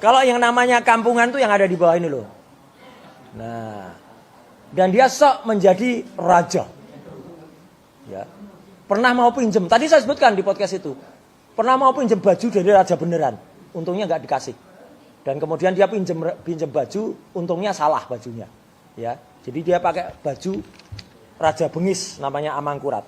Kalau yang namanya kampungan tuh yang ada di bawah ini loh. Nah, dan dia sok menjadi raja. Ya. Pernah mau pinjem, tadi saya sebutkan di podcast itu. Pernah mau pinjem baju dari raja beneran. Untungnya nggak dikasih. Dan kemudian dia pinjem baju, untungnya salah bajunya. Ya. Jadi dia pakai baju raja bengis namanya Amangkurat.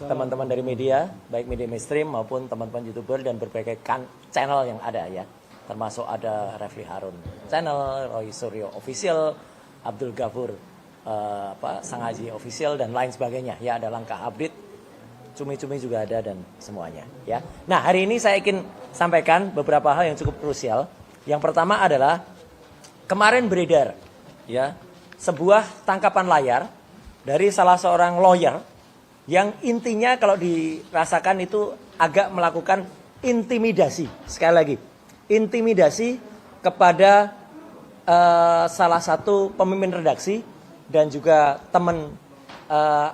Teman-teman dari media, baik media mainstream maupun teman-teman YouTuber dan berbagai channel yang ada ya. Termasuk ada Refli Harun channel, Roy Suryo Official, Abdul Ghafur Sang Haji Official dan lain sebagainya. Ya ada Langkah Update, Cumi-Cumi juga ada dan semuanya. Ya. Nah hari ini saya ingin sampaikan beberapa hal yang cukup krusial. Yang pertama adalah kemarin beredar ya sebuah tangkapan layar dari salah seorang lawyer yang intinya kalau dirasakan itu agak melakukan intimidasi. Sekali lagi. Intimidasi kepada salah satu pemimpin redaksi dan juga teman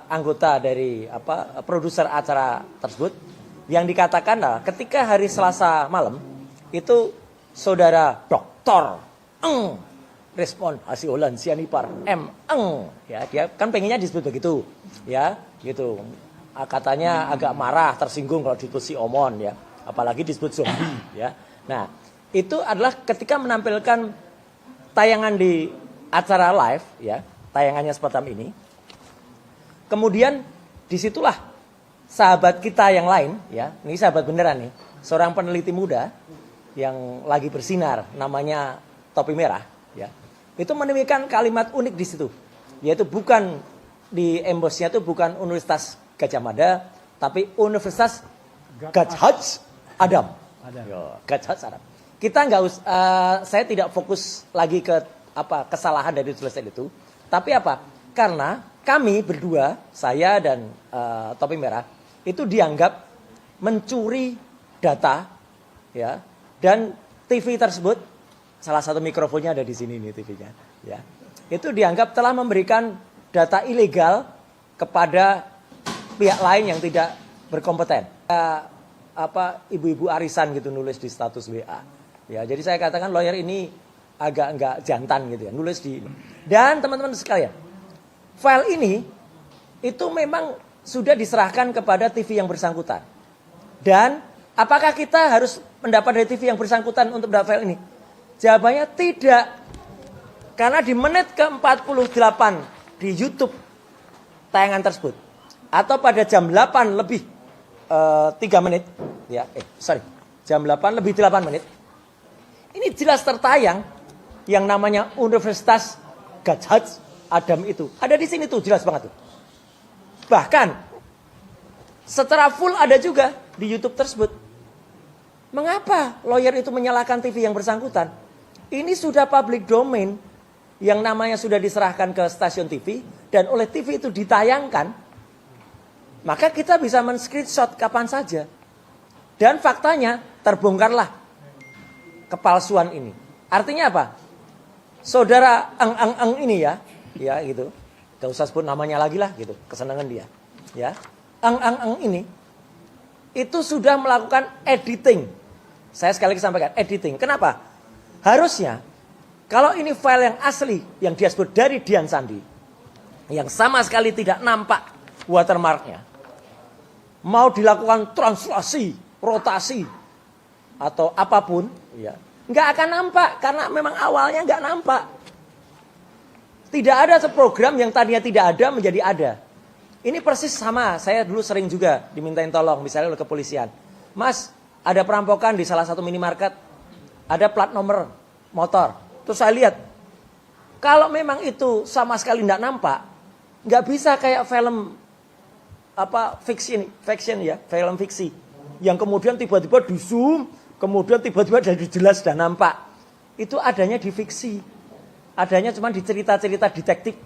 anggota dari produser acara tersebut yang dikatakan ketika hari Selasa malam itu saudara doktor respon hasiolan sianipar ya dia kan pengennya disebut begitu ya gitu katanya agak marah tersinggung kalau disebut si Omon ya apalagi disebut zombie ya. Nah itu adalah ketika menampilkan tayangan di acara live, ya, tayangannya semacam ini. Kemudian disitulah sahabat kita yang lain, ya, ini sahabat beneran nih, seorang peneliti muda yang lagi bersinar, namanya Topi Merah, ya, itu menemukan kalimat unik di situ, yaitu bukan di embosnya itu bukan Universitas Gadjah Mada, tapi Universitas Gadjah Adam. Gadjah Adam. Kita saya tidak fokus lagi ke kesalahan dari tulisan itu, tapi karena kami berdua, saya dan Topi Merah itu dianggap mencuri data, ya, dan TV tersebut salah satu mikrofonnya ada di sini nih TV-nya, ya, itu dianggap telah memberikan data ilegal kepada pihak lain yang tidak berkompeten. Ibu-ibu arisan gitu nulis di status WA. Ya, jadi saya katakan lawyer ini agak enggak jantan gitu ya, nulis di ini. Dan teman-teman sekalian, file ini itu memang sudah diserahkan kepada TV yang bersangkutan. Dan apakah kita harus mendapat dari TV yang bersangkutan untuk mendapat file ini? Jawabannya tidak. Karena di menit ke-48 di YouTube tayangan tersebut atau pada jam 8 lebih 3 menit ya, jam 8 lebih 8 menit. Ini jelas tertayang yang namanya Universitas Gadjah Adam itu. Ada di sini tuh jelas banget tuh. Bahkan secara full ada juga di YouTube tersebut. Mengapa lawyer itu menyalahkan TV yang bersangkutan? Ini sudah public domain yang namanya sudah diserahkan ke stasiun TV dan oleh TV itu ditayangkan. Maka kita bisa men-screenshot kapan saja. Dan faktanya terbongkarlah kepalsuan ini. Artinya apa? Saudara ini ya gitu. Gak usah sebut namanya lagi lah gitu, kesenangan dia. Ya, ini itu sudah melakukan editing. Saya sekali lagi sampaikan editing. Kenapa? Harusnya kalau ini file yang asli yang dia sebut dari Dian Sandi, yang sama sekali tidak nampak watermarknya, mau dilakukan translasi, rotasi atau apapun, ya, nggak akan nampak karena memang awalnya nggak nampak. Tidak ada seprogram yang tadinya tidak ada menjadi ada. Ini persis sama, saya dulu sering juga dimintain tolong, misalnya oleh kepolisian. Mas, ada perampokan di salah satu minimarket, ada plat nomor motor. Terus saya lihat, kalau memang itu sama sekali nggak nampak, nggak bisa kayak film fiction ya, film fiksi, yang kemudian tiba-tiba di zoom, kemudian tiba-tiba jadi jelas dan nampak. Itu adanya di fiksi, adanya cuma di cerita-cerita detektif,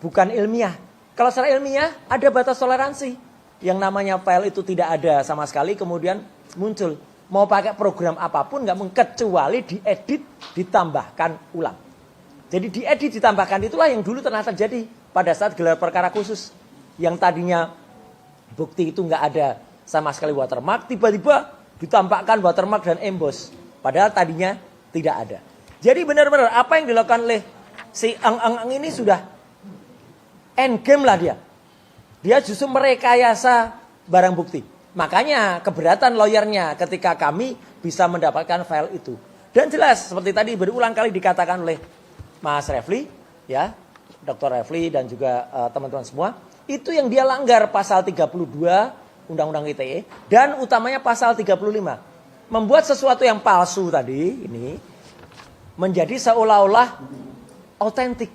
bukan ilmiah. Kalau secara ilmiah ada batas toleransi, yang namanya file itu tidak ada sama sekali, kemudian muncul. Mau pakai program apapun nggak mungkin kecuali diedit, ditambahkan ulang. Jadi diedit, ditambahkan itulah yang dulu ternyata terjadi pada saat gelar perkara khusus. Yang tadinya bukti itu nggak ada sama sekali watermark, tiba-tiba ditampakkan watermark dan emboss. Padahal tadinya tidak ada. Jadi benar-benar apa yang dilakukan oleh si Eng ini sudah end game lah dia. Dia justru merekayasa barang bukti. Makanya keberatan lawyernya ketika kami bisa mendapatkan file itu. Dan jelas seperti tadi berulang kali dikatakan oleh Mas Refli, ya, Dr. Refli dan juga teman-teman semua, itu yang dia langgar pasal 32 Undang-Undang ITE dan utamanya pasal 35. Membuat sesuatu yang palsu tadi ini menjadi seolah-olah otentik.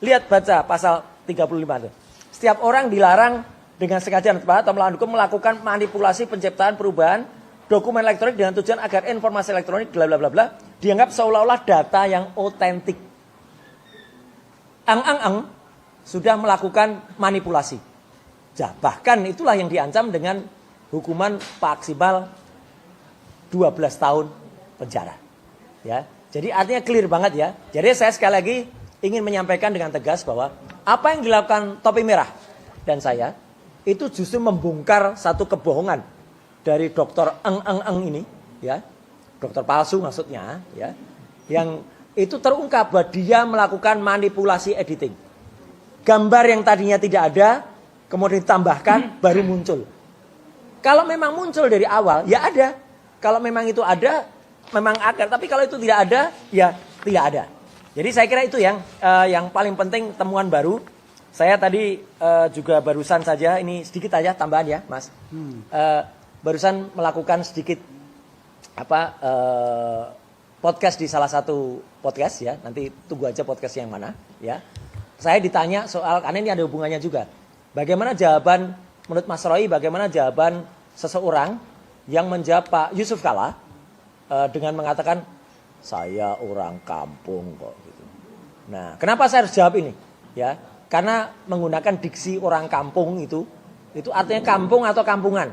Lihat baca pasal 35 itu. Setiap orang dilarang dengan sengaja atau melawan hukum melakukan manipulasi penciptaan perubahan dokumen elektronik dengan tujuan agar informasi elektronik bla bla bla bla dianggap seolah-olah data yang otentik. Eng sudah melakukan manipulasi. Bahkan itulah yang diancam dengan hukuman maksimal 12 tahun penjara. Ya. Jadi artinya clear banget ya. Jadi saya sekali lagi ingin menyampaikan dengan tegas bahwa apa yang dilakukan topi merah dan saya itu justru membongkar satu kebohongan dari dokter Eng ini, ya, dokter palsu maksudnya, ya, yang itu terungkap bahwa dia melakukan manipulasi editing. Gambar yang tadinya tidak ada, kemudian ditambahkan, baru muncul. Kalau memang muncul dari awal, ya ada. Kalau memang itu ada, memang akan. Tapi kalau itu tidak ada, ya tidak ada. Jadi saya kira itu yang paling penting temuan baru. Saya tadi juga barusan saja, ini sedikit aja tambahan ya Mas. Barusan melakukan sedikit podcast di salah satu podcast ya. Nanti tunggu aja podcast yang mana ya. Saya ditanya soal, karena ini ada hubungannya juga. Bagaimana jawaban, menurut Mas Roy, bagaimana jawaban seseorang yang menjawab Pak Yusuf Kalla dengan mengatakan, saya orang kampung kok. Gitu. Nah, kenapa saya harus jawab ini? Ya, karena menggunakan diksi orang kampung itu artinya kampung atau kampungan.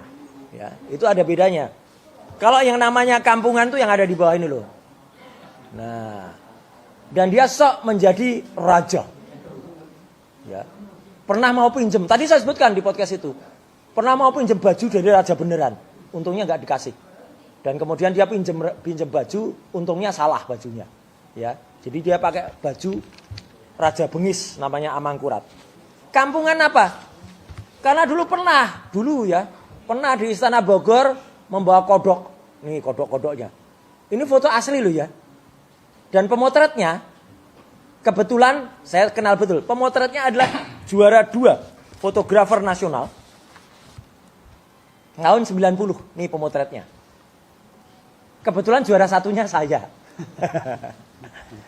Ya, itu ada bedanya. Kalau yang namanya kampungan itu yang ada di bawah ini loh. Nah, dan dia sok menjadi raja. Ya. Pernah mau pinjem, tadi saya sebutkan di podcast itu. Pernah mau pinjem baju dari raja beneran. Untungnya nggak dikasih. Dan kemudian dia pinjem baju, untungnya salah bajunya. Ya. Jadi dia pakai baju Raja Bengis, namanya Amangkurat. Kampungan apa? Karena dulu pernah di Istana Bogor membawa kodok. Nih kodok-kodoknya. Ini foto asli loh ya. Dan pemotretnya, kebetulan saya kenal betul. Pemotretnya adalah juara 2 fotografer nasional. Tahun 90, nih pemotretnya. Kebetulan juara 1-nya saya.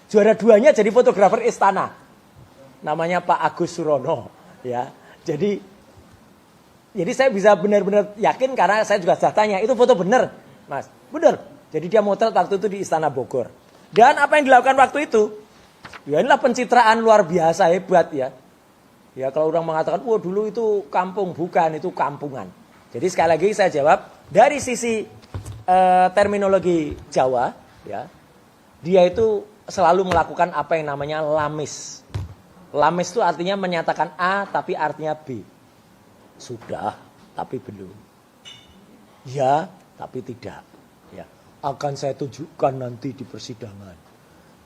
Juara 2-nya jadi fotografer istana. Namanya Pak Agus Surono, ya. Jadi saya bisa benar-benar yakin karena saya juga sudah tanya, itu foto benar, Mas? Benar. Jadi dia motret waktu itu di Istana Bogor. Dan apa yang dilakukan waktu itu? Ya inilah pencitraan luar biasa hebat ya. Ya kalau orang mengatakan, "Wah, dulu itu kampung." Bukan, itu kampungan. Jadi sekali lagi saya jawab dari sisi terminologi Jawa, ya. Dia itu selalu melakukan apa yang namanya lamis. Lamis itu artinya menyatakan A tapi artinya B. Sudah, tapi belum. Ya, tapi tidak. Ya, akan saya tunjukkan nanti di persidangan.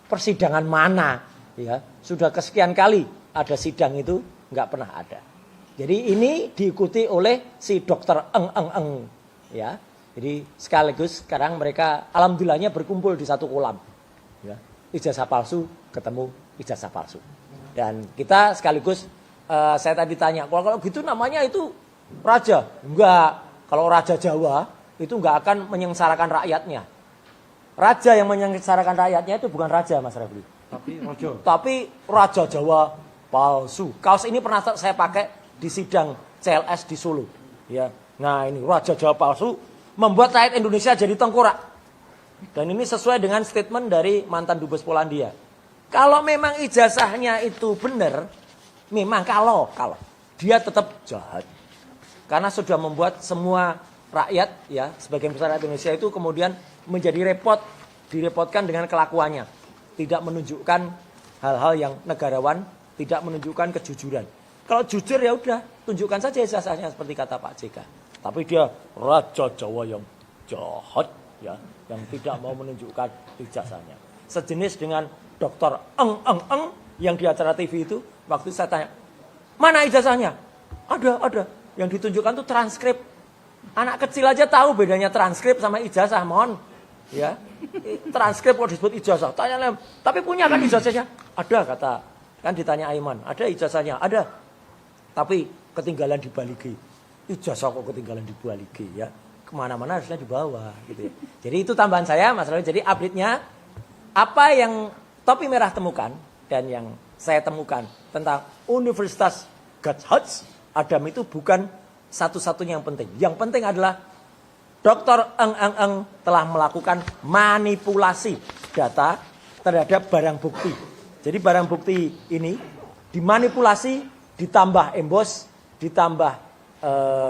Persidangan mana? Ya, sudah kesekian kali ada sidang itu nggak pernah ada. Jadi ini diikuti oleh si dokter Eng. Ya, jadi sekaligus sekarang mereka alhamdulillahnya berkumpul di satu kolam. Ya, ijazah palsu ketemu ijazah palsu. Dan kita sekaligus saya tadi tanya, kalau gitu namanya itu raja? Enggak. Kalau raja Jawa itu enggak akan menyengsarakan rakyatnya. Raja yang menyengsarakan rakyatnya itu bukan raja, Mas Refli. Tapi raja Jawa palsu. Kaos ini pernah saya pakai di sidang CLS di Solo. Ya. Nah ini raja Jawa palsu membuat rakyat Indonesia jadi tengkorak. Dan ini sesuai dengan statement dari mantan Dubes Polandia. Kalau memang ijazahnya itu benar, memang kalau dia tetap jahat. Karena sudah membuat semua rakyat ya, sebagian besar rakyat Indonesia itu kemudian menjadi direpotkan dengan kelakuannya. Tidak menunjukkan hal-hal yang negarawan, tidak menunjukkan kejujuran. Kalau jujur ya udah, tunjukkan saja ijazahnya seperti kata Pak JK. Tapi dia raja Jawa yang jahat ya. yang tidak mau menunjukkan ijazahnya. Sejenis dengan Dr. Eng yang di acara TV itu, waktu saya tanya, mana ijazahnya? Ada. Yang ditunjukkan tuh transkrip. Anak kecil aja tahu bedanya transkrip sama ijazah, mohon. Ya, transkrip kok disebut ijazah. Tanya, tapi punya kan ijazahnya? Ada, kata. Kan ditanya Aiman, ada ijazahnya? Ada. Tapi ketinggalan di balige. Ijazah kok ketinggalan di balige ya. Kemana-mana harusnya dibawa gitu ya. Jadi itu tambahan saya Mas Rawi. Jadi update-nya apa yang Topi Merah temukan dan yang saya temukan tentang Universitas Gadjah Adam itu bukan satu-satunya yang penting. Yang penting adalah Dr. Eng telah melakukan manipulasi data terhadap barang bukti. Jadi barang bukti ini dimanipulasi, ditambah emboss, ditambah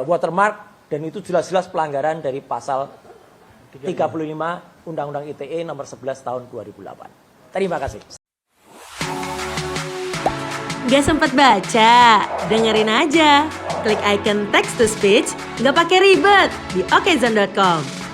watermark, dan itu jelas-jelas pelanggaran dari pasal 35 Undang-Undang ITE nomor 11 tahun 2008. Terima kasih. Gak sempat baca? Dengerin aja. Klik icon text to speech, gak pakai ribet di okezone.com.